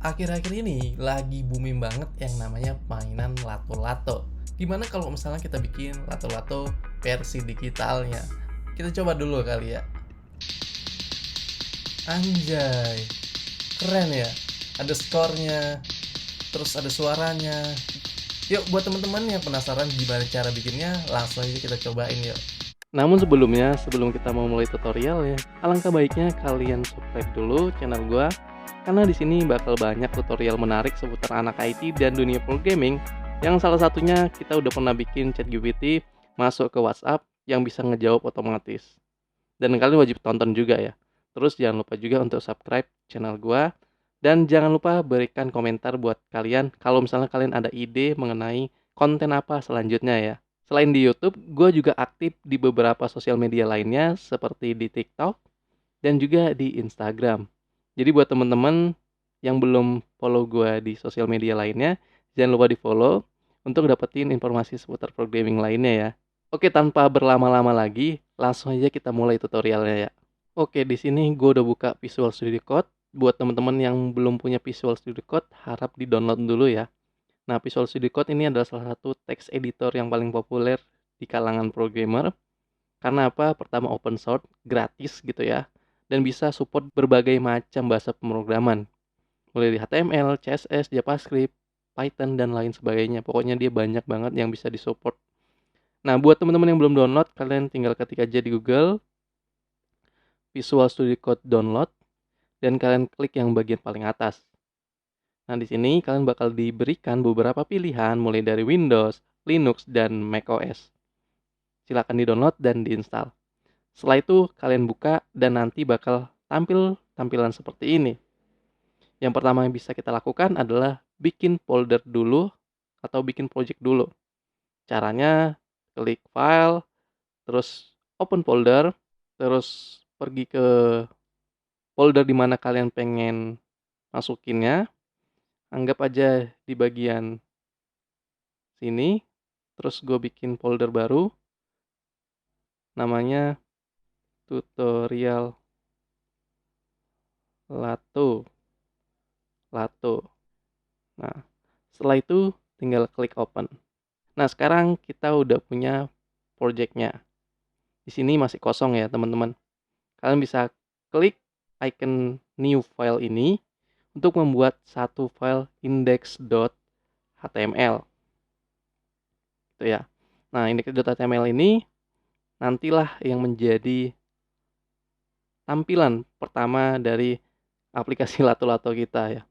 Akhir-akhir ini lagi booming banget yang namanya mainan lato-lato. Gimana kalau misalnya kita bikin lato-lato versi digitalnya? Kita coba dulu kali ya. Anjay, keren ya. Ada skornya, terus ada suaranya. Yuk buat teman-teman yang penasaran gimana cara bikinnya, langsung aja kita cobain yuk. Namun sebelumnya, sebelum kita mau mulai tutorial ya, alangkah baiknya kalian subscribe dulu channel gua karena di sini bakal banyak tutorial menarik seputar anak IT dan dunia programming. Yang salah satunya kita udah pernah bikin ChatGPT masuk ke WhatsApp yang bisa ngejawab otomatis. Dan kalian wajib tonton juga ya. Terus jangan lupa juga untuk subscribe channel gua dan jangan lupa berikan komentar buat kalian kalau misalnya kalian ada ide mengenai konten apa selanjutnya ya. Selain di YouTube, gue juga aktif di beberapa sosial media lainnya seperti di TikTok dan juga di Instagram. Jadi buat teman-teman yang belum follow gue di sosial media lainnya, jangan lupa di follow untuk dapetin informasi seputar programming lainnya ya. Oke, tanpa berlama-lama lagi, langsung aja kita mulai tutorialnya ya. Oke, di sini gue udah buka Visual Studio Code. Buat teman-teman yang belum punya Visual Studio Code, harap di-download dulu ya. Nah, Visual Studio Code ini adalah salah satu text editor yang paling populer di kalangan programmer. Karena apa? Pertama open source, gratis gitu ya. Dan bisa support berbagai macam bahasa pemrograman. Mulai dari HTML, CSS, JavaScript, Python, dan lain sebagainya. Pokoknya dia banyak banget yang bisa disupport. Nah, buat teman-teman yang belum download, kalian tinggal ketik aja di Google Visual Studio Code download dan kalian klik yang bagian paling atas. Nah, di sini kalian bakal diberikan beberapa pilihan mulai dari Windows, Linux, dan macOS. Silakan di-download dan diinstal. Setelah itu kalian buka dan nanti bakal tampil tampilan seperti ini. Yang pertama yang bisa kita lakukan adalah bikin folder dulu atau bikin project dulu. Caranya klik file, terus open folder, terus pergi ke folder di mana kalian pengen masukinnya. Anggap aja di bagian sini. Terus gue bikin folder baru. Namanya tutorial lato. Nah, setelah itu tinggal klik open. Nah, sekarang kita udah punya projectnya. Di sini masih kosong ya, teman-teman. Kalian bisa klik icon new file ini untuk membuat satu file index.html. Gitu ya. Nah, index.html ini nantilah yang menjadi tampilan pertama dari aplikasi lato-lato kita ya.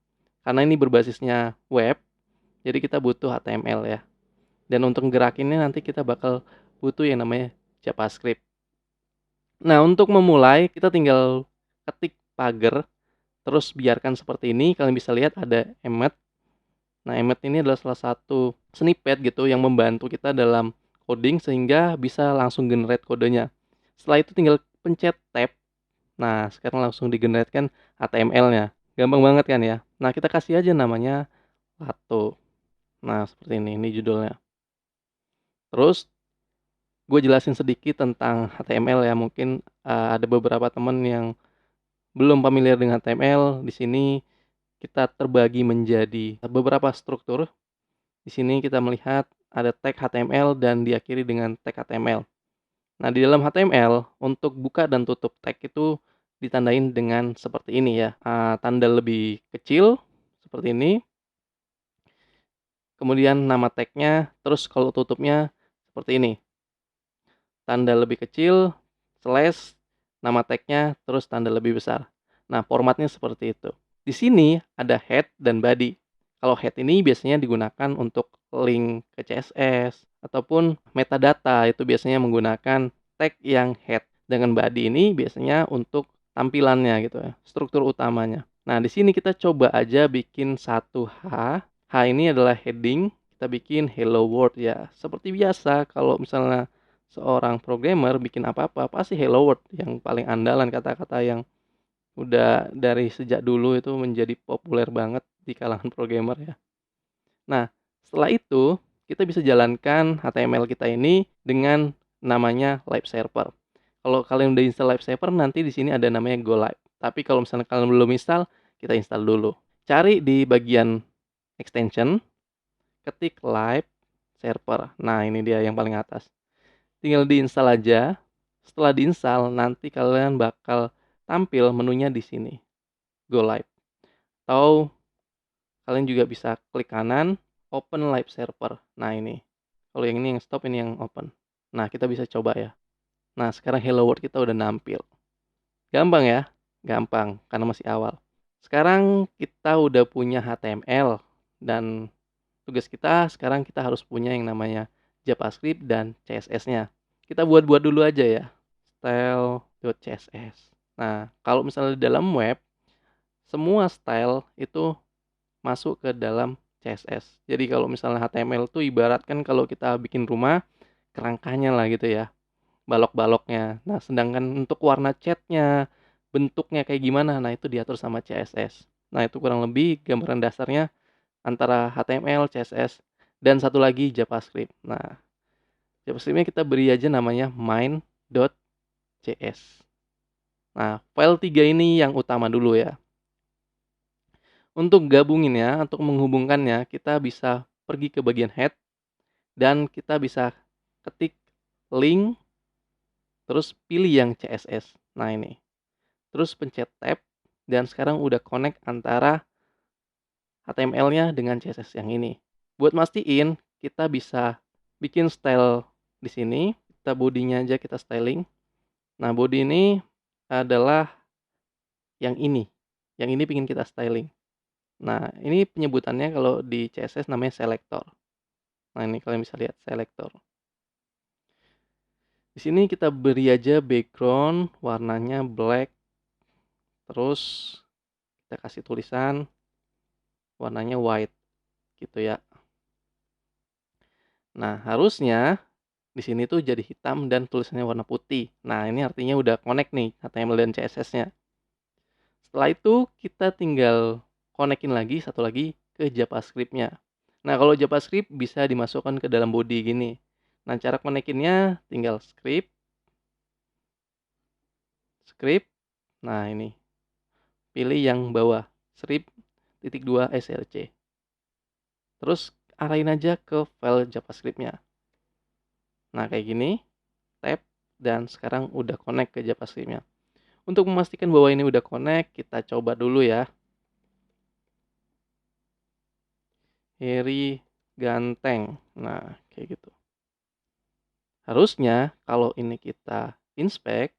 Karena ini berbasisnya web, jadi kita butuh HTML ya. Dan untuk gerakinnya nanti kita bakal butuh yang namanya JavaScript. Nah, untuk memulai kita tinggal ketik pagar, terus biarkan seperti ini. Kalian bisa lihat ada emmet. Nah, emmet ini adalah salah satu snippet gitu yang membantu kita dalam coding sehingga bisa langsung generate kodenya. Setelah itu tinggal pencet tab. Nah, sekarang langsung digeneratkan HTML-nya. Gampang banget kan ya. Nah, kita kasih aja namanya lato. Nah, seperti ini judulnya. Terus gue jelasin sedikit tentang HTML ya. Mungkin ada beberapa teman yang belum familiar dengan HTML. Di sini kita terbagi menjadi beberapa struktur. Di sini kita melihat ada tag HTML dan diakhiri dengan tag HTML. Nah, di dalam HTML untuk buka dan tutup tag itu ditandain dengan seperti ini ya. Tanda lebih kecil seperti ini. Kemudian nama tagnya, terus kalau tutupnya seperti ini. Tanda lebih kecil, slash, nama tagnya, terus tanda lebih besar. Nah, formatnya seperti itu. Di sini ada head dan body. Kalau head ini biasanya digunakan untuk link ke CSS ataupun metadata, itu biasanya menggunakan tag yang head. Dengan body ini biasanya untuk tampilannya gitu ya, struktur utamanya. Nah, di sini kita coba aja bikin satu H. H ini adalah heading, kita bikin hello world ya. Seperti biasa kalau misalnya seorang programmer bikin apa-apa pasti hello world yang paling andalan, kata-kata yang udah dari sejak dulu itu menjadi populer banget di kalangan programmer ya. Nah, setelah itu kita bisa jalankan HTML kita ini dengan namanya live server. Kalau kalian udah install live server nanti di sini ada namanya go live. Tapi kalau misalnya kalian belum install, kita install dulu. cari di bagian extension, ketik live server. Nah, ini dia yang paling atas. Tinggal diinstal aja. Setelah diinstal, nanti kalian bakal tampil menunya di sini. Go live. Atau kalian juga bisa klik kanan, open live server. Nah, ini. Kalau yang ini yang stop, ini yang open. Nah, kita bisa coba ya. Nah, sekarang hello world kita udah nampil. Gampang ya? Gampang, karena masih awal. Sekarang kita udah punya HTML. Dan tugas kita sekarang kita harus punya yang namanya JavaScript dan CSS-nya. Kita buat-buat dulu aja ya. Style.css. Nah, kalau misalnya di dalam web, semua style itu masuk ke dalam CSS. Jadi kalau misalnya HTML itu ibaratkan kalau kita bikin rumah, kerangkanya lah gitu ya, balok-baloknya. Nah, sedangkan untuk warna catnya, bentuknya kayak gimana, nah itu diatur sama CSS. Nah, itu kurang lebih gambaran dasarnya antara HTML, CSS, dan satu lagi JavaScript. Nah, JavaScript-nya kita beri aja namanya main.js. Nah, file 3 ini yang utama dulu ya. Untuk gabunginnya, untuk menghubungkannya, kita bisa pergi ke bagian head, dan kita bisa ketik link, terus pilih yang CSS. Nah, ini. Terus pencet tab, dan sekarang udah connect antara HTML-nya dengan CSS yang ini. Buat mastiin, kita bisa bikin style di sini. Kita bodinya aja kita styling. Nah, body ini adalah yang ini. Yang ini pingin kita styling. Nah, ini penyebutannya kalau di CSS namanya selector. Nah, ini kalian bisa lihat selector. Di sini kita beri aja background warnanya black. Terus kita kasih tulisan warnanya white gitu ya. Nah, harusnya di sini tuh jadi hitam dan tulisannya warna putih. Nah, ini artinya udah connect nih HTML dan CSS-nya. Setelah itu kita tinggal connect-in lagi satu lagi ke JavaScript-nya. Nah, kalau JavaScript bisa dimasukkan ke dalam body gini. Nah, cara connect-in-nya tinggal script. Nah, ini. Pilih yang bawah, script.2 src. Terus arahin aja ke file JavaScript-nya. Nah, kayak gini, tab, dan sekarang udah connect ke JavaScript-nya. Untuk memastikan bahwa ini udah connect, kita coba dulu ya. Heri Ganteng. Nah, kayak gitu. Harusnya kalau ini kita inspect,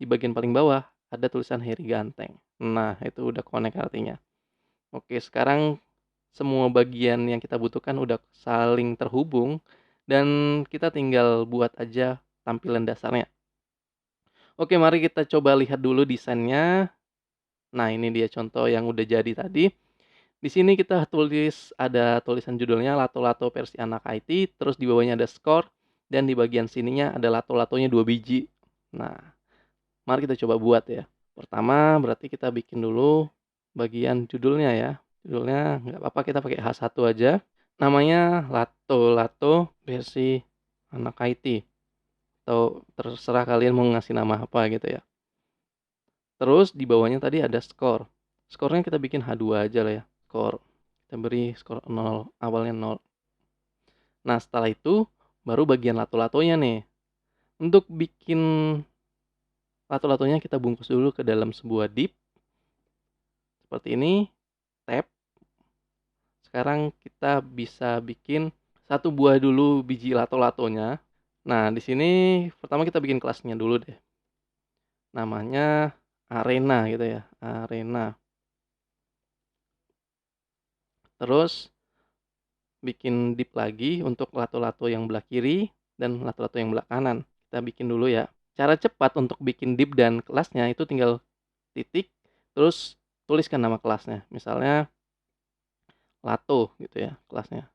di bagian paling bawah ada tulisan Heri Ganteng. Nah, itu udah connect artinya. Oke, sekarang semua bagian yang kita butuhkan udah saling terhubung, dan kita tinggal buat aja tampilan dasarnya. Oke, mari kita coba lihat dulu desainnya. Nah, ini dia contoh yang udah jadi tadi. Di sini kita tulis ada tulisan judulnya lato-lato versi anak IT, terus di bawahnya ada skor, dan di bagian sininya ada lato-latonya 2 biji. Nah, mari kita coba buat ya. Pertama, berarti kita bikin dulu bagian judulnya ya. Judulnya nggak apa-apa kita pakai H1 aja. Namanya lato-lato versi anak IT. Atau terserah kalian mau ngasih nama apa gitu ya. Terus di bawahnya tadi ada skor. Skornya kita bikin H2 aja lah ya. Skor. Kita beri skor 0, awalnya 0. Nah, setelah itu baru bagian lato-latonya nih. Untuk bikin lato-latonya kita bungkus dulu ke dalam sebuah div. Seperti ini. Tab. Sekarang kita bisa bikin satu buah dulu biji lato-latonya. Nah, di sini pertama kita bikin kelasnya dulu deh. Namanya arena gitu ya, arena. Terus bikin div lagi untuk lato-lato yang belah kiri dan lato-lato yang belah kanan. Kita bikin dulu ya. Cara cepat untuk bikin div dan kelasnya itu tinggal titik, terus tuliskan nama kelasnya. Misalnya lato gitu ya kelasnya.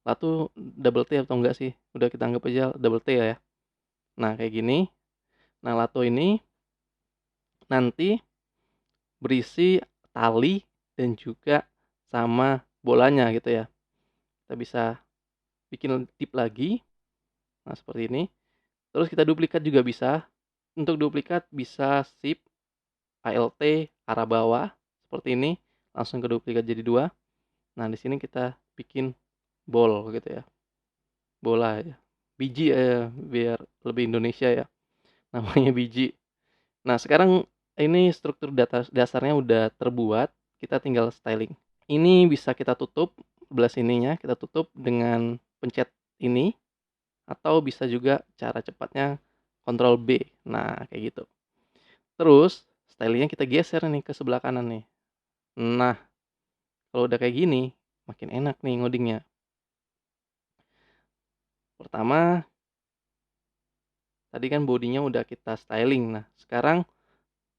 Lato double T atau enggak sih? Udah kita anggap aja double T ya. Nah, kayak gini. Nah, lato ini nanti berisi tali dan juga sama bolanya gitu ya. Kita bisa bikin tip lagi. Nah, seperti ini. Terus kita duplikat juga bisa. Untuk duplikat bisa shift alt arah bawah seperti ini. langsung ke duplikat jadi 2. Nah, di sini kita bikin ball gitu ya. Bola ya. Biji ya, biar lebih Indonesia ya. Namanya biji. Nah, sekarang ini struktur dasarnya udah terbuat, kita tinggal styling. Ini bisa kita tutup sebelah sininya, kita tutup dengan pencet ini, atau bisa juga cara cepatnya Ctrl B. Nah, kayak gitu. Terus stylingnya kita geser nih ke sebelah kanan nih. Nah, kalau udah kayak gini, makin enak nih ngodingnya. Pertama, tadi kan bodinya udah kita styling. Nah, sekarang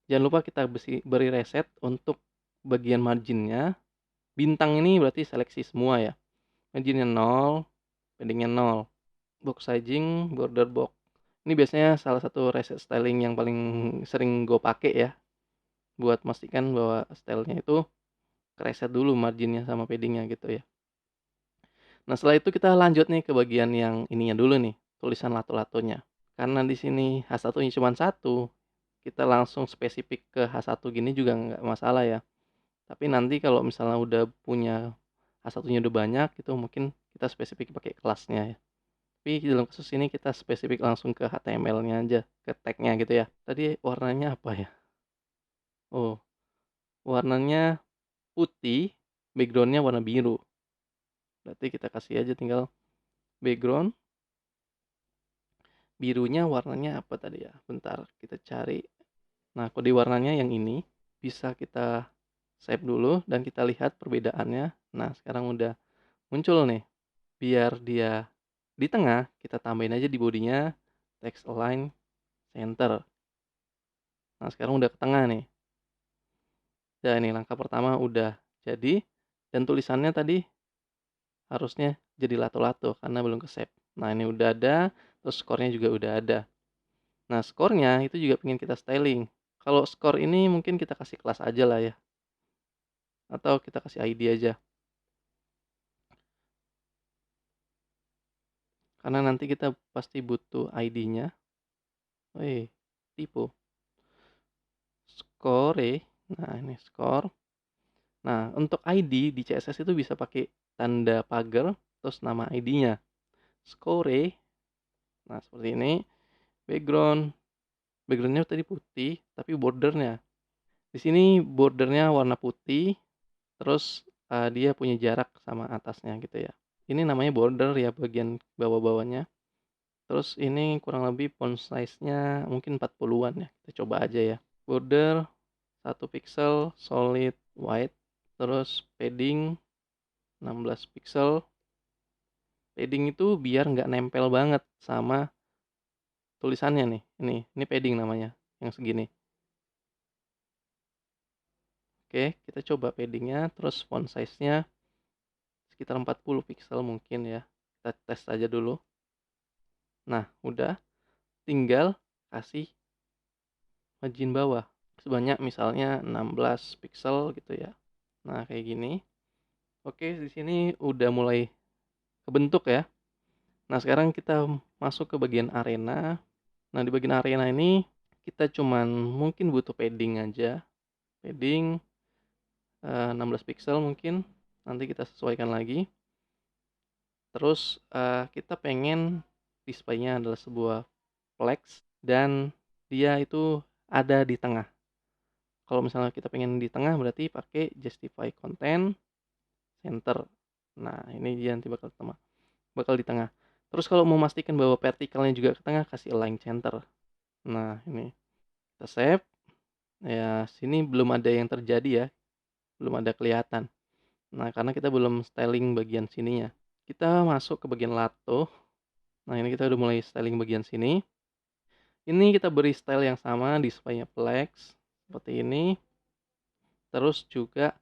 jangan lupa kita beri reset untuk bagian marginnya. Bintang ini berarti seleksi semua ya. Marginnya 0, paddingnya 0. Box sizing, border box. Ini biasanya salah satu reset styling yang paling sering gue pakai ya. Buat memastikan bahwa stylenya itu kereset dulu marginnya sama paddingnya gitu ya. Nah, setelah itu kita lanjut nih ke bagian yang ininya dulu nih, tulisan lato-latonya. Karena di sini H1-nya cuma 1, kita langsung spesifik ke H1 gini juga nggak masalah ya. Tapi nanti kalau misalnya udah punya H1-nya udah banyak itu mungkin kita spesifik pakai kelasnya ya. Tapi dalam kasus ini kita spesifik langsung ke HTML-nya aja, ke tag-nya gitu ya. Tadi warnanya apa ya? Oh, warnanya putih, background-nya warna biru. Berarti kita kasih aja tinggal background birunya, warnanya apa tadi ya? Bentar, kita cari. Nah, kode warnanya yang ini bisa kita save dulu dan kita lihat perbedaannya. Nah, sekarang udah muncul nih. Biar dia di tengah, kita tambahin aja di bodinya text align center. Nah, sekarang udah ke tengah nih. Dan ini langkah pertama udah jadi, dan tulisannya tadi harusnya jadi lato-lato karena belum ke save. Nah, ini udah ada, terus skornya juga udah ada. Nah, skornya itu juga pengen kita styling. Kalau skor ini mungkin kita kasih kelas aja lah ya, atau kita kasih ID aja. Karena nanti kita pasti butuh ID-nya. Tipe score. Nah, ini skor. Nah, untuk ID di CSS itu bisa pakai tanda pagar terus nama ID-nya. Score. Nah, seperti ini. Backgroundnya tadi putih, tapi bordernya. Di sini bordernya warna putih, terus dia punya jarak sama atasnya gitu ya. Ini namanya border ya, bagian bawah-bawahnya. Terus ini kurang lebih font size-nya mungkin 40-an ya. Kita coba aja ya. Border 1 pixel solid white. Terus padding 16 pixel. Padding itu biar nggak nempel banget sama tulisannya nih. Ini padding namanya yang segini. Oke, kita coba paddingnya. Terus font size-nya sekitar 40 pixel mungkin ya. Kita tes aja dulu. Nah, udah. Tinggal kasih margin bawah sebanyak misalnya 16 pixel gitu ya. Nah, kayak gini. Oke, di sini udah mulai kebentuk ya. Nah, sekarang kita masuk ke bagian arena. Nah, di bagian arena ini kita cuman mungkin butuh padding aja. Padding 16 pixel mungkin. Nanti kita sesuaikan lagi. Terus kita pengen display-nya adalah sebuah flex dan dia itu ada di tengah. Kalau misalnya kita pengen di tengah berarti pakai justify content center. Nah, ini dia nanti bakal di tengah. Terus kalau mau memastikan bahwa vertikalnya juga ke tengah, kasih align center. Nah, ini kita save. Ya, sini belum ada yang terjadi ya. Belum ada kelihatan. Nah, karena kita belum styling bagian sininya. Kita masuk ke bagian lato. Nah, ini kita udah mulai styling bagian sini. Ini kita beri style yang sama, display-nya flex seperti ini. Terus juga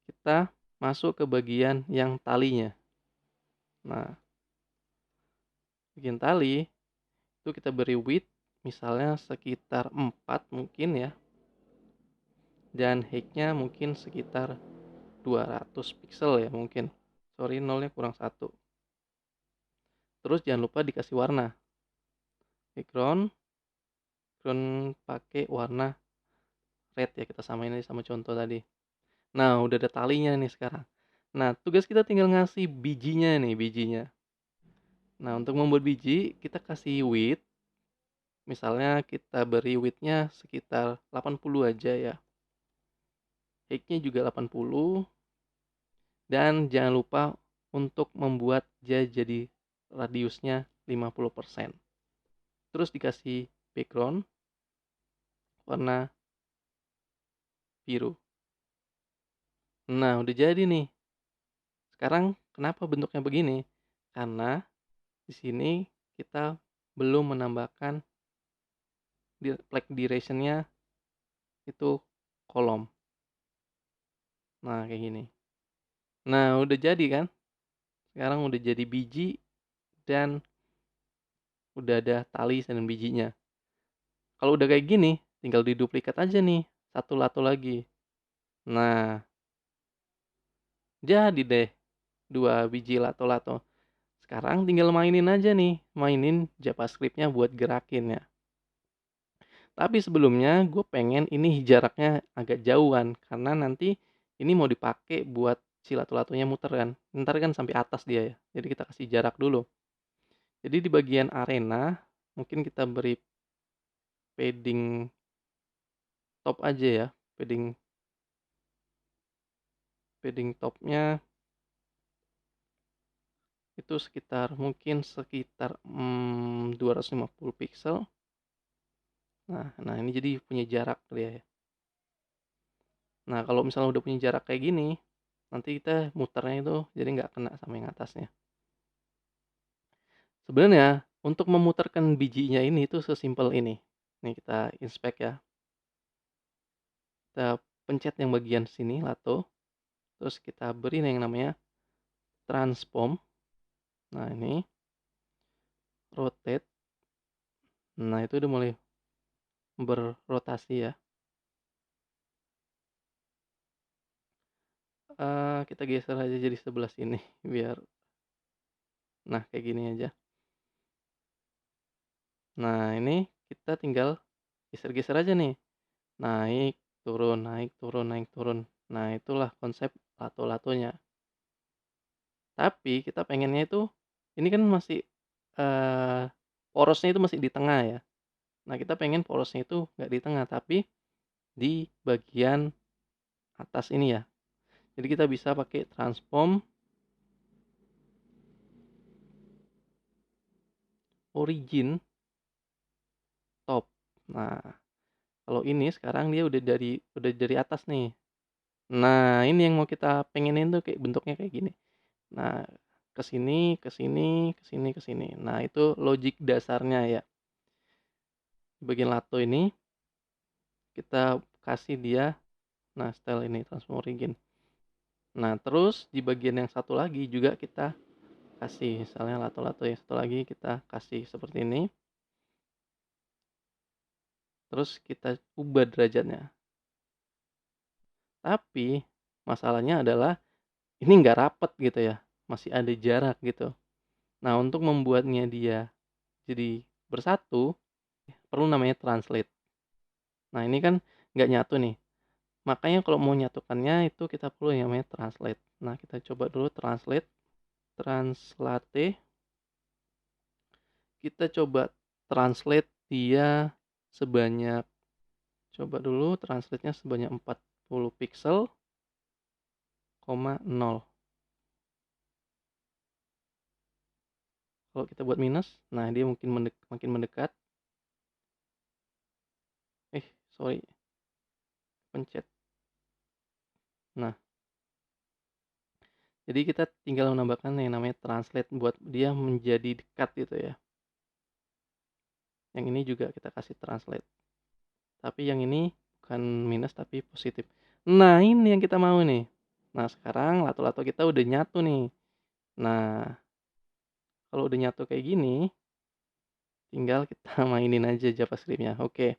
kita masuk ke bagian yang talinya. Nah, bagian tali itu kita beri width misalnya sekitar 4 mungkin ya. Dan height-nya mungkin sekitar 200 pixel ya mungkin. Sorry, nolnya kurang 1. Terus jangan lupa dikasih warna. Background pakai warna red ya, kita samain aja sama contoh tadi. Nah, udah ada talinya nih sekarang. Nah, tugas kita tinggal ngasih bijinya nih, bijinya. Nah, untuk membuat biji, kita kasih width. Misalnya kita beri width-nya sekitar 80 aja ya. Height-nya juga 80. Dan jangan lupa untuk membuat dia jadi radiusnya 50%. Terus dikasih background warna biru. Nah, udah jadi nih. Sekarang kenapa bentuknya begini? Karena di sini kita belum menambahkan flag duration-nya itu kolom. Nah, kayak gini. Nah, udah jadi kan? Sekarang udah jadi biji dan udah ada tali dan bijinya. Kalau udah kayak gini, tinggal diduplikat aja nih, satu lato lagi. Nah, jadi deh 2 biji lato-lato. Sekarang tinggal mainin aja nih, mainin JavaScript-nya buat gerakin ya. Tapi sebelumnya gue pengen ini jaraknya agak jauhan, karena nanti ini mau dipakai buat si lato-latonya muter kan. Ntar kan sampai atas dia ya. Jadi kita kasih jarak dulu. Jadi di bagian arena mungkin kita beri padding top aja ya. Padding topnya itu mungkin sekitar 250 pixel. Nah ini jadi punya jarak dia ya. Nah kalau misalnya udah punya jarak kayak gini, nanti kita muternya itu jadi nggak kena sama yang atasnya. Sebenarnya untuk memutarkan bijinya ini itu sesimpel ini. Nih kita inspect ya. Kita pencet yang bagian sini lato, terus kita beri yang namanya transform. Nah ini rotate. Nah itu udah mulai berrotasi ya. Kita geser aja jadi sebelah sini biar kayak gini aja. Nah ini kita tinggal geser-geser aja nih, naik turun naik turun naik turun. Nah itulah konsep lato-latonya. Tapi kita pengennya itu ini kan masih porosnya itu masih di tengah ya. Nah kita pengen porosnya itu nggak di tengah tapi di bagian atas ini ya. Jadi kita bisa pakai transform origin top. Nah kalau ini sekarang dia udah dari atas nih. Nah ini yang mau kita pengenin tuh kayak bentuknya kayak gini. Nah ke sini ke sini ke sini ke sini. Nah itu logik dasarnya ya. Di bagian lato ini kita kasih dia style ini transform origin. Nah terus di bagian yang satu lagi juga kita kasih misalnya lato-lato yang satu lagi kita kasih seperti ini. Terus kita ubah derajatnya. Tapi masalahnya adalah ini nggak rapet gitu ya, masih ada jarak gitu. Nah untuk membuatnya dia jadi bersatu perlu namanya translate. Nah ini kan nggak nyatu nih, makanya kalau mau nyatukannya itu kita perlu yang namanya translate. Nah kita coba dulu translate, kita coba translate dia sebanyak, coba dulu translate-nya sebanyak 40 pixel, 0. Kalau kita buat minus, nah dia mungkin makin mendekat. Sorry, pencet. Nah, jadi kita tinggal menambahkan yang namanya translate buat dia menjadi dekat gitu ya. Yang ini juga kita kasih translate. Tapi yang ini bukan minus tapi positif. Nah, ini yang kita mau nih. Nah, sekarang lato-lato kita udah nyatu nih. Nah, kalau udah nyatu kayak gini, tinggal kita mainin aja JavaScript-nya. Oke.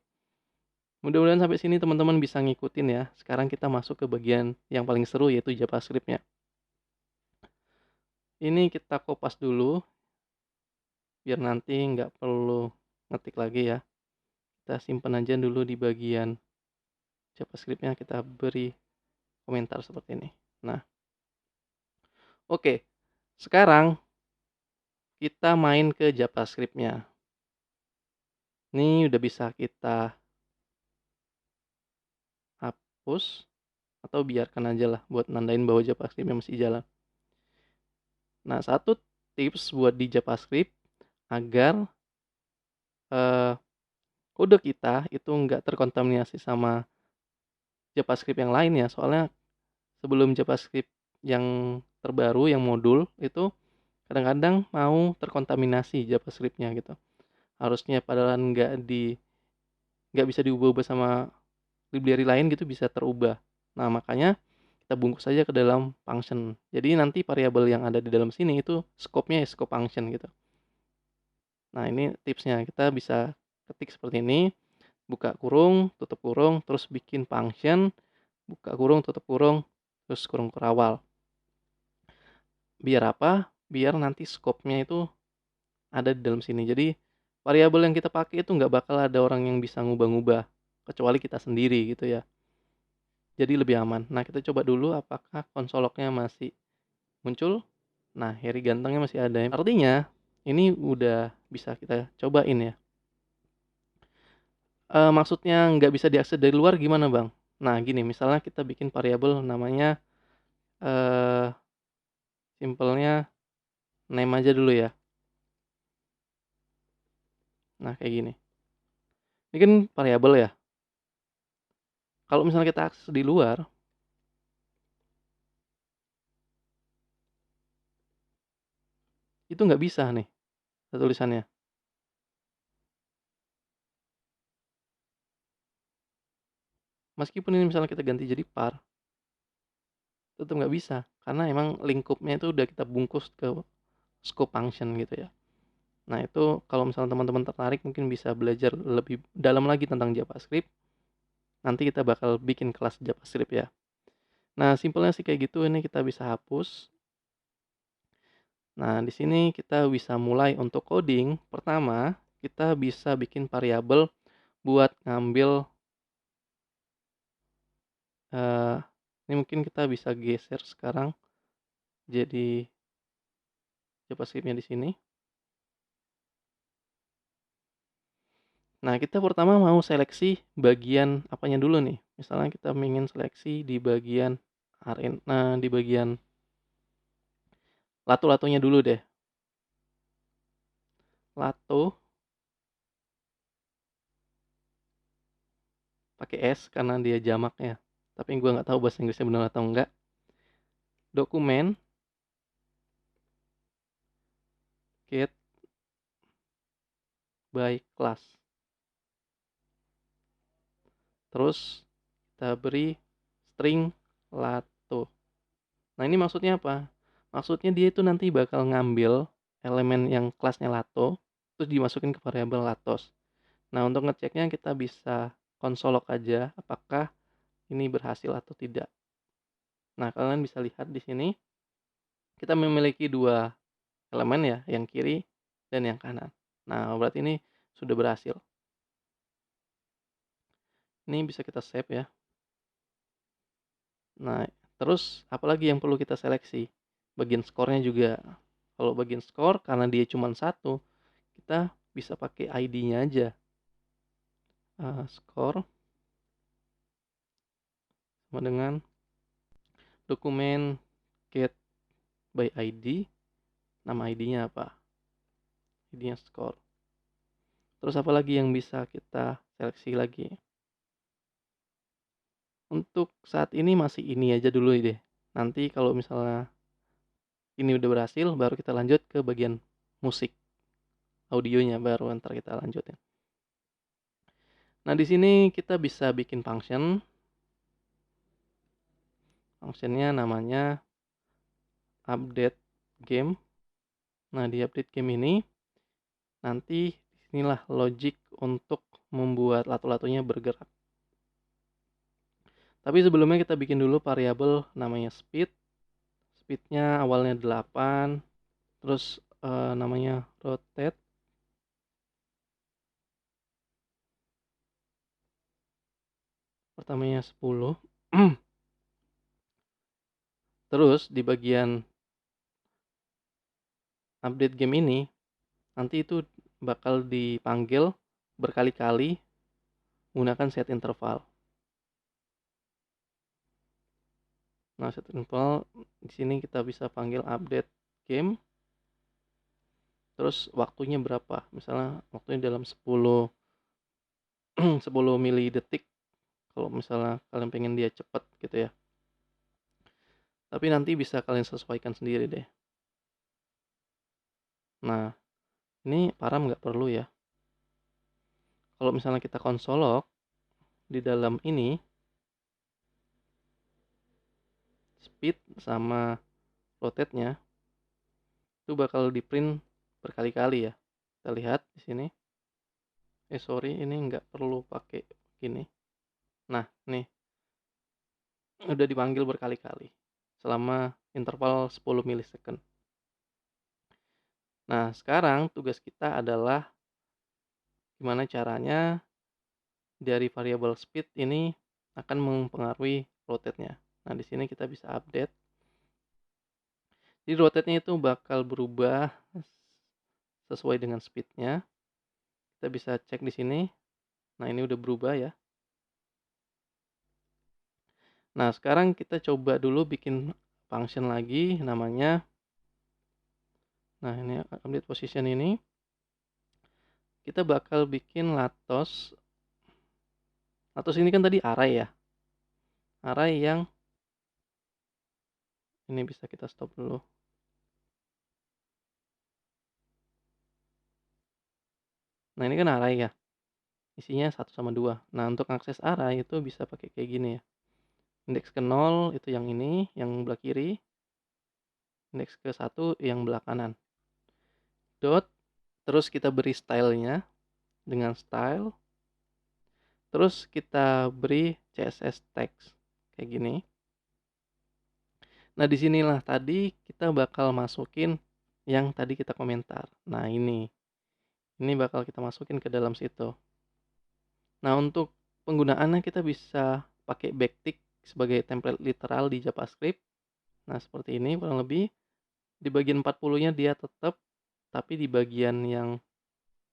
Mudah-mudahan sampai sini teman-teman bisa ngikutin ya. Sekarang kita masuk ke bagian yang paling seru yaitu JavaScript-nya. Ini kita kopas dulu biar nanti nggak perlu ngetik lagi ya. Kita simpan aja dulu di bagian JavaScript-nya, kita beri komentar seperti ini. Nah, oke. Sekarang kita main ke JavaScript-nya. Ini udah bisa kita hapus atau biarkan aja lah buat nandain bahwa JavaScript-nya masih jalan. Nah, satu tips buat di JavaScript agar kode kita itu nggak terkontaminasi sama JavaScript yang lainnya. Soalnya sebelum JavaScript yang terbaru, yang modul itu kadang-kadang mau terkontaminasi JavaScript-nya gitu. Harusnya padahal nggak bisa diubah-ubah sama library lain gitu, bisa terubah. Nah, makanya kita bungkus saja ke dalam function. Jadi nanti variabel yang ada di dalam sini itu scope-nya ya scope function gitu. Nah, ini tipsnya. Kita bisa ketik seperti ini, buka kurung, tutup kurung, terus bikin function, buka kurung, tutup kurung, terus kurung kerawal. Biar apa? Biar nanti scope-nya itu ada di dalam sini. Jadi variabel yang kita pakai itu nggak bakal ada orang yang bisa ngubah-ngubah, kecuali kita sendiri gitu ya. Jadi lebih aman. Nah, kita coba dulu apakah konsoloknya masih muncul. Nah, Harry gantengnya masih ada. Artinya ini udah bisa kita cobain ya. Maksudnya nggak bisa diakses dari luar gimana bang? Nah gini, misalnya kita bikin variabel namanya eh simpelnya name aja dulu ya. Nah kayak gini. Ini kan variabel ya. Kalau misalnya kita akses di luar, itu nggak bisa nih tulisannya. Meskipun ini misalnya kita ganti jadi par, tetap nggak bisa. Karena emang lingkupnya itu udah kita bungkus ke scope function gitu ya. Nah itu kalau misalnya teman-teman tertarik mungkin bisa belajar lebih dalam lagi tentang JavaScript. Nanti kita bakal bikin kelas JavaScript ya. Nah simpelnya sih kayak gitu, ini kita bisa hapus. Nah di sini kita bisa mulai untuk coding. Pertama kita bisa bikin variabel buat ngambil eh, ini mungkin kita bisa geser sekarang jadi JavaScript-nya di sini. Nah, kita pertama mau seleksi bagian apanya dulu nih. Misalnya kita ingin seleksi di bagian nah di bagian lato-latonya dulu deh. Lato pakai S karena dia jamaknya. Tapi gue nggak tahu bahasa Inggrisnya benar atau enggak. Dokumen get by class. Terus kita beri string lato. Nah, ini maksudnya apa? Maksudnya dia itu nanti bakal ngambil elemen yang kelasnya lato terus dimasukin ke variabel latos. Nah, untuk ngeceknya kita bisa konsolok aja apakah ini berhasil atau tidak. Nah, kalian bisa lihat di sini kita memiliki dua elemen ya, yang kiri dan yang kanan. Nah, berarti ini sudah berhasil. Ini bisa kita save ya. Nah, terus apalagi yang perlu kita seleksi? Bagian skornya juga. Kalau bagian skor karena dia cuma satu, kita bisa pakai ID-nya aja. Skor sama dengan dokumen get by ID. Nama ID-nya apa? ID-nya skor. Terus apa lagi yang bisa kita seleksi lagi? Untuk saat ini masih ini aja dulu deh. Nanti kalau misalnya ini udah berhasil, baru kita lanjut ke bagian musik, audionya baru ntar kita lanjutin. Nah di sini kita bisa bikin function. Functionnya namanya update game. Nah di update game ini nanti disinilah logic untuk membuat lato-latonya bergerak. Tapi sebelumnya kita bikin dulu variabel namanya speed. Speednya awalnya 8, terus namanya rotate. Pertamanya 10. Terus di bagian update game ini nanti itu bakal dipanggil berkali-kali menggunakan set interval. Nah, set interval di sini kita bisa panggil update game. Terus waktunya berapa? Misalnya waktunya dalam 10 10 mili detik kalau misalnya kalian pengen dia cepat gitu ya. Tapi nanti bisa kalian sesuaikan sendiri deh. Nah, ini param nggak perlu ya. Kalau misalnya kita konsolok di dalam ini speed sama rotate-nya itu bakal di print berkali-kali ya. Kita lihat di sini. Sorry, ini nggak perlu pakai gini. Nah, nih udah dipanggil berkali-kali selama interval 10 milisecond. Nah, sekarang tugas kita adalah gimana caranya dari variabel speed ini akan mempengaruhi rotate-nya. Nah, di sini kita bisa update. Jadi rotate-nya itu bakal berubah sesuai dengan speed-nya. Kita bisa cek di sini. Nah, ini udah berubah ya. Nah, sekarang kita coba dulu bikin function lagi namanya. Nah, ini update position ini. Kita bakal bikin latos. Latos ini kan tadi array ya. Array yang ini bisa kita stop dulu. Nah, ini kan array ya. Isinya 1 sama 2. Nah, untuk akses array itu bisa pakai kayak gini ya. Indeks ke 0 itu yang ini, yang belah kiri. Indeks ke 1 yang belah kanan. Dot. Terus kita beri stylenya dengan style. Terus kita beri CSS text kayak gini. Nah, disinilah tadi kita bakal masukin yang tadi kita komentar. Nah, ini bakal kita masukin ke dalam situ. Nah, untuk penggunaannya kita bisa pakai backtick sebagai template literal di JavaScript. Nah, seperti ini kurang lebih. Di bagian 40-nya dia tetap, tapi di bagian yang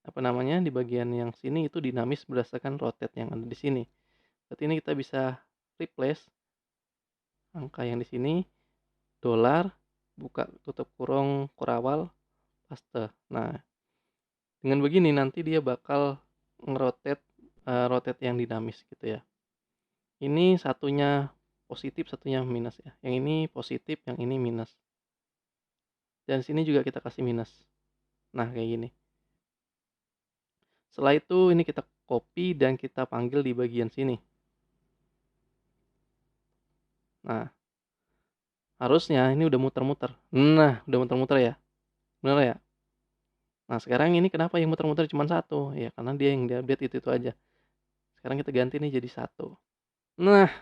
di bagian yang sini itu dinamis berdasarkan rotate yang ada di sini. Berarti ini kita bisa replace angka yang di sini dolar buka tutup kurung kurawal paste. Nah, dengan begini nanti dia bakal rotate yang dinamis gitu ya. Ini satunya positif, satunya minus ya. Yang ini positif, yang ini minus. Dan sini juga kita kasih minus. Nah, kayak gini. Setelah itu ini kita copy dan kita panggil di bagian sini. Nah, harusnya ini udah muter-muter. Nah, udah muter-muter ya. Bener ya? Nah, sekarang ini kenapa yang muter-muter cuma satu? Ya, karena dia yang diupdate itu aja. Sekarang kita ganti nih jadi satu. Nah,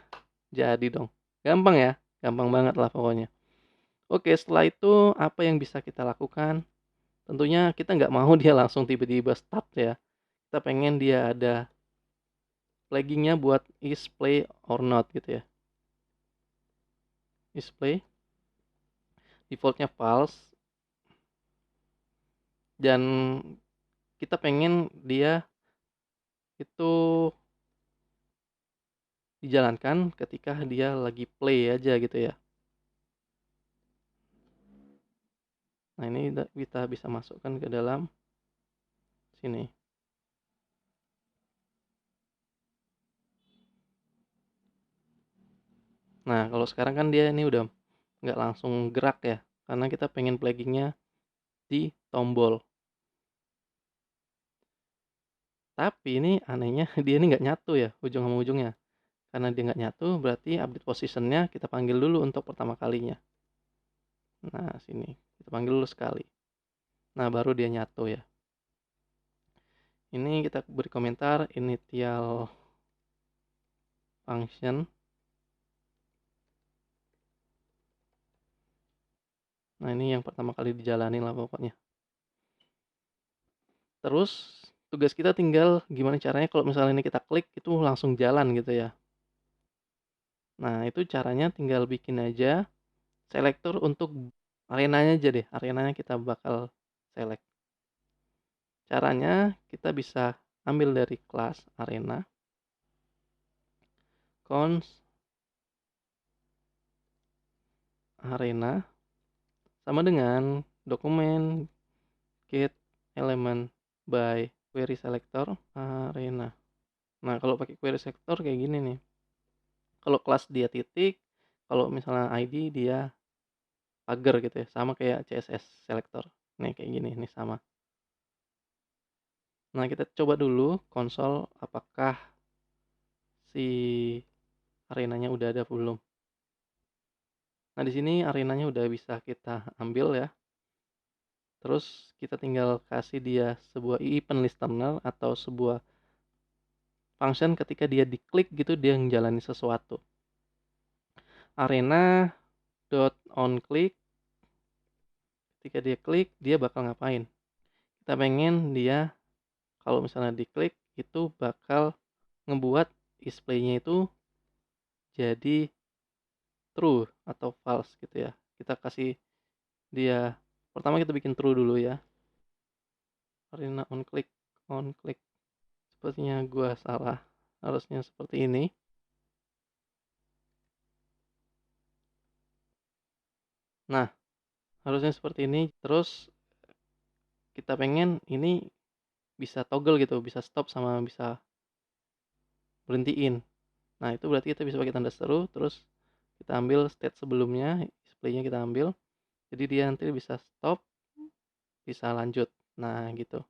jadi dong. Gampang ya? Gampang banget lah pokoknya. Oke, setelah itu apa yang bisa kita lakukan? Tentunya kita nggak mau dia langsung tiba-tiba start ya. Kita pengen dia ada flaggingnya buat is play or not gitu ya. Is play. Defaultnya false. Dan kita pengen dia itu dijalankan ketika dia lagi play aja gitu ya. Nah, ini kita bisa masukkan ke dalam sini. Nah, kalau sekarang kan dia ini udah nggak langsung gerak ya, karena kita pengen flaggingnya di tombol. Tapi ini anehnya dia ini nggak nyatu ya ujung sama ujungnya. Karena dia nggak nyatu berarti update positionnya kita panggil dulu untuk pertama kalinya. Nah, sini kita panggil dulu sekali. Nah, baru dia nyatu ya. Ini kita beri komentar initial function. Nah, ini yang pertama kali dijalani lah pokoknya. Terus tugas kita tinggal gimana caranya kalau misalnya ini kita klik itu langsung jalan gitu ya. Nah, itu caranya tinggal bikin aja Selektor untuk arenanya aja deh, arenanya kita bakal select. Caranya kita bisa ambil dari kelas arena, cons arena sama dengan dokumen get element by query selector arena. Nah, kalau pakai query selector kayak gini nih. Kalau kelas dia titik, kalau misalnya ID dia pagar gitu ya, sama kayak CSS selector. Nih kayak gini nih sama. Nah, kita coba dulu konsol apakah si arenanya udah ada belum. Nah, di sini arenanya udah bisa kita ambil ya. Terus kita tinggal kasih dia sebuah event listener atau sebuah function ketika dia diklik gitu dia menjalani sesuatu. Arena dot on click, ketika dia klik dia bakal ngapain. Kita pengen dia kalau misalnya diklik itu bakal ngebuat displaynya itu jadi true atau false gitu ya. Kita kasih dia, pertama kita bikin true dulu ya. Arena on click. Sepertinya gua salah. Harusnya seperti ini. Nah, harusnya seperti ini. Terus kita pengen ini bisa toggle gitu, bisa stop sama bisa berhentiin. Nah, itu berarti kita bisa pakai tanda seru, terus kita ambil state sebelumnya, displaynya kita ambil. Jadi dia nanti bisa stop, bisa lanjut. Nah, gitu.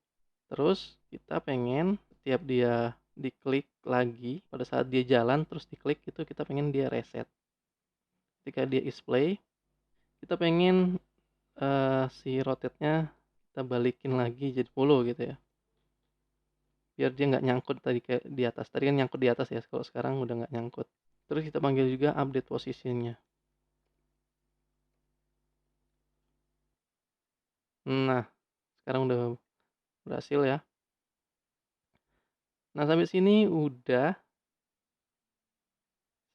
Terus kita pengen setiap dia diklik lagi, pada saat dia jalan terus diklik itu kita pengen dia reset. Ketika dia display, kita pengen si rotate-nya kita balikin lagi jadi 10 gitu ya. Biar dia nggak nyangkut tadi kayak di atas. Tadi kan nyangkut di atas ya, kalau sekarang udah nggak nyangkut. Terus kita panggil juga update posisinya. Nah, sekarang udah berhasil ya. Nah, sampai sini udah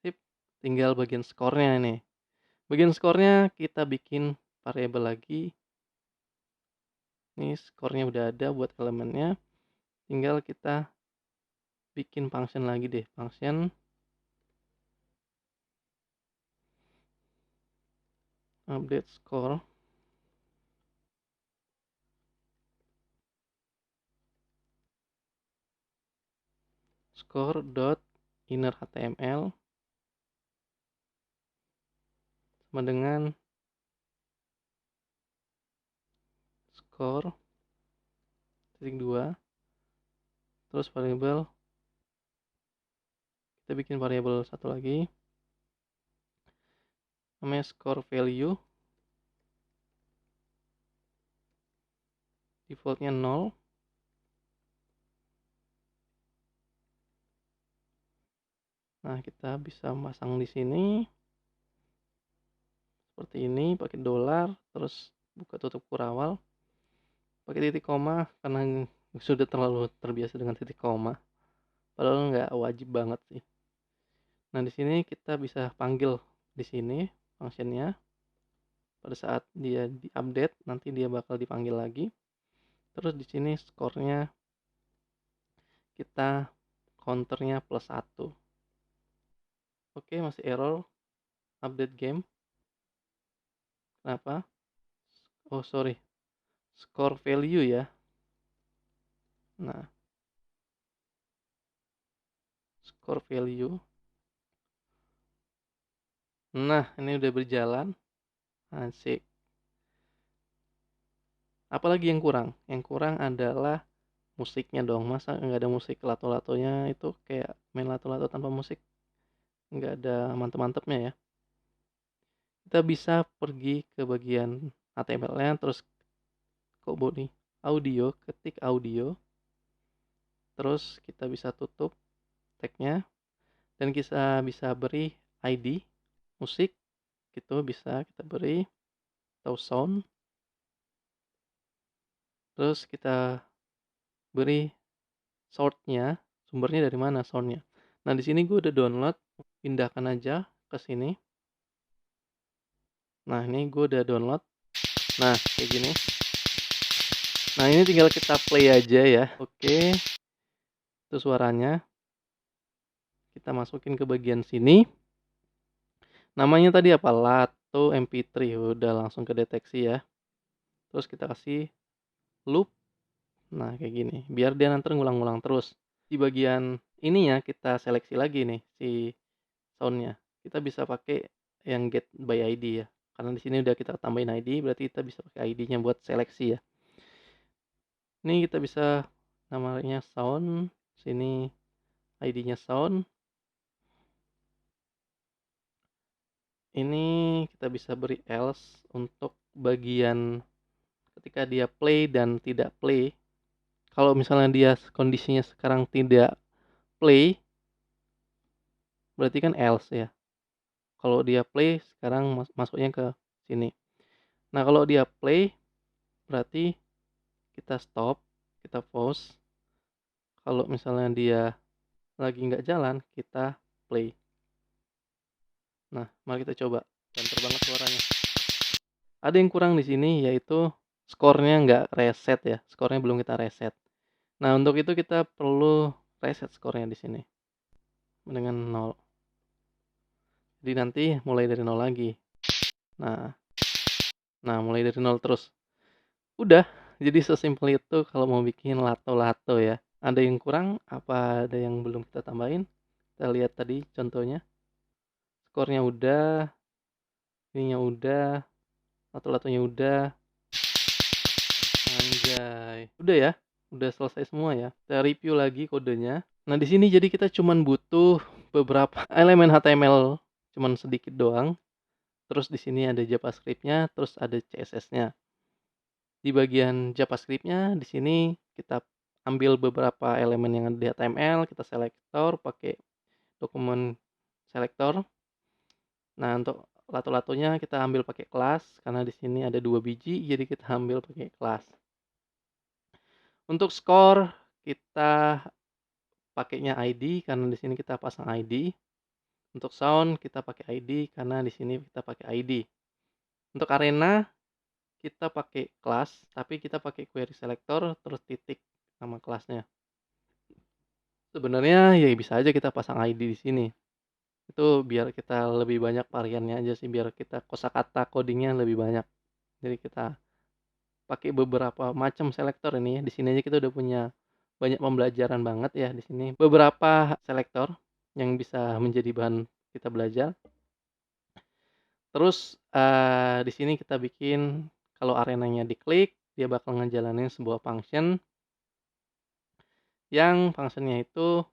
sip. Tinggal bagian skornya nih. Bagian skornya kita bikin variabel lagi. Ini skornya udah ada buat elemennya. Tinggal kita bikin function lagi deh. Function update score. Score dot inner html sama dengan score titik 2. Terus variabel kita bikin variabel satu lagi namanya score value, defaultnya 0. Nah, kita bisa masang di sini seperti ini pakai dolar, terus buka tutup kurawal, pakai titik koma karena sudah terlalu terbiasa dengan titik koma. Padahal nggak wajib banget sih. Nah, di sini kita bisa panggil di sini functionnya. Pada saat dia diupdate nanti dia bakal dipanggil lagi. Terus di sini skornya kita counternya +1. Oke, masih error update game. Kenapa? Oh, sorry. Score value ya. Nah, score value. Nah, ini udah berjalan. Asik. Apalagi yang kurang? Yang kurang adalah musiknya dong. Masa nggak ada musik lato-latonya itu kayak main lato-lato tanpa musik? Nggak ada mantep-mantepnya ya. Kita bisa pergi ke bagian HTML-nya, terus kok body audio, ketik audio. Terus kita bisa tutup tag-nya. Dan kita bisa beri ID musik. Gitu bisa kita beri. Atau sound. Terus kita beri source-nya, sumbernya dari mana sound-nya. Nah, di sini gue udah download, pindahkan aja ke sini. Nah, ini gue udah download. Nah, kayak gini. Nah, ini tinggal kita play aja ya. Oke, itu suaranya. Kita masukin ke bagian sini. Namanya tadi apa? Lato MP3. Udah langsung kedeteksi ya. Terus kita kasih loop. Nah, kayak gini. Biar dia nanti ngulang-ngulang terus. Di bagian ini ya kita seleksi lagi nih si soundnya. Kita bisa pakai yang get by ID ya. Karena di sini udah kita tambahin ID, berarti kita bisa pakai ID-nya buat seleksi ya. Ini kita bisa namanya sound. Sini ID-nya sound. Ini kita bisa beri else untuk bagian ketika dia play dan tidak play. Kalau misalnya dia kondisinya sekarang tidak play, berarti kan else ya. Kalau dia play sekarang masuknya ke sini. Nah, kalau dia play berarti kita stop, kita pause. Kalau misalnya dia lagi nggak jalan, kita play. Nah, mari kita coba. Banter banget suaranya. Ada yang kurang di sini yaitu skornya nggak reset ya. Skornya belum kita reset. Nah, untuk itu kita perlu reset skornya di sini dengan 0. Jadi nanti mulai dari 0 lagi. Nah, mulai dari 0 terus. Udah, jadi sesimpel itu kalau mau bikin lato-lato ya. Ada yang kurang? Apa ada yang belum kita tambahin? Kita lihat tadi contohnya. Skornya udah, ininya udah, lato-latonya udah. Anjay. Udah ya, udah selesai semua ya. Kita review lagi kodenya. Nah, di sini jadi kita cuman butuh beberapa elemen HTML, cuman sedikit doang. Terus di sini ada JavaScript-nya, terus ada CSS-nya. Di bagian JavaScript-nya di sini kita ambil beberapa elemen yang ada di HTML, kita selektor pakai dokumen selektor. Nah, untuk lato-latonya kita ambil pakai kelas karena di sini ada 2 biji, jadi kita ambil pakai kelas. Untuk skor kita pakainya ID karena di sini kita pasang ID. Untuk sound kita pakai ID karena di sini kita pakai ID. Untuk arena kita pakai kelas, tapi kita pakai query selector terus titik nama kelasnya. Sebenarnya ya bisa aja kita pasang ID di sini. Itu biar kita lebih banyak variannya aja sih, biar kita kosakata codingnya lebih banyak. Jadi kita pakai beberapa macam selektor ini. Di sini aja kita udah punya banyak pembelajaran banget ya di sini. Beberapa selektor yang bisa menjadi bahan kita belajar. Terus di sini kita bikin kalau arenanya diklik, dia bakal ngejalanin sebuah function. Yang functionnya itu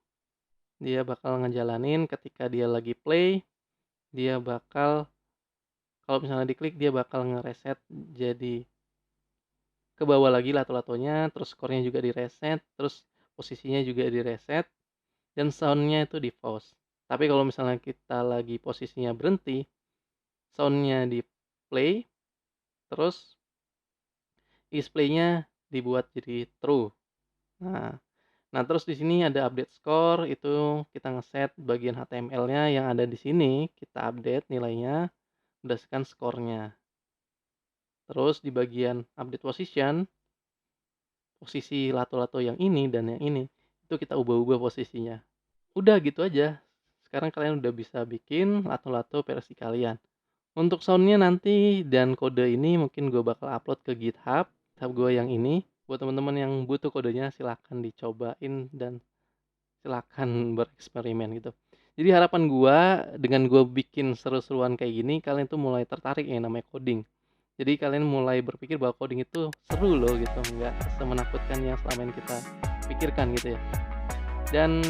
dia bakal ngejalanin ketika dia lagi play, dia bakal kalau misalnya diklik dia bakal ngereset jadi ke bawah lagi lato-latonya, terus skornya juga direset, terus posisinya juga direset, dan soundnya itu di pause. Tapi kalau misalnya kita lagi posisinya berhenti, soundnya di play, terus displaynya dibuat jadi true. Nah terus di sini ada update score, itu kita ngeset bagian HTML-nya yang ada di sini, kita update nilainya berdasarkan skornya. Terus di bagian update position, posisi lato-lato yang ini dan yang ini, itu kita ubah-ubah posisinya. Udah gitu aja. Sekarang kalian udah bisa bikin lato-lato versi kalian. Untuk soundnya nanti dan kode ini mungkin gue bakal upload ke GitHub gue yang ini. Buat teman-teman yang butuh kodenya silahkan dicobain dan silahkan bereksperimen gitu. Jadi harapan gue dengan gue bikin seru-seruan kayak gini, kalian tuh mulai tertarik yang namanya coding. Jadi kalian mulai berpikir bahwa coding itu seru loh gitu, nggak semenakutkan yang selama ini kita pikirkan gitu ya. Dan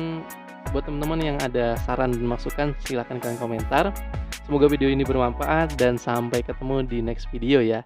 buat teman-teman yang ada saran dan masukan silahkan kalian komentar. Semoga video ini bermanfaat dan sampai ketemu di next video ya.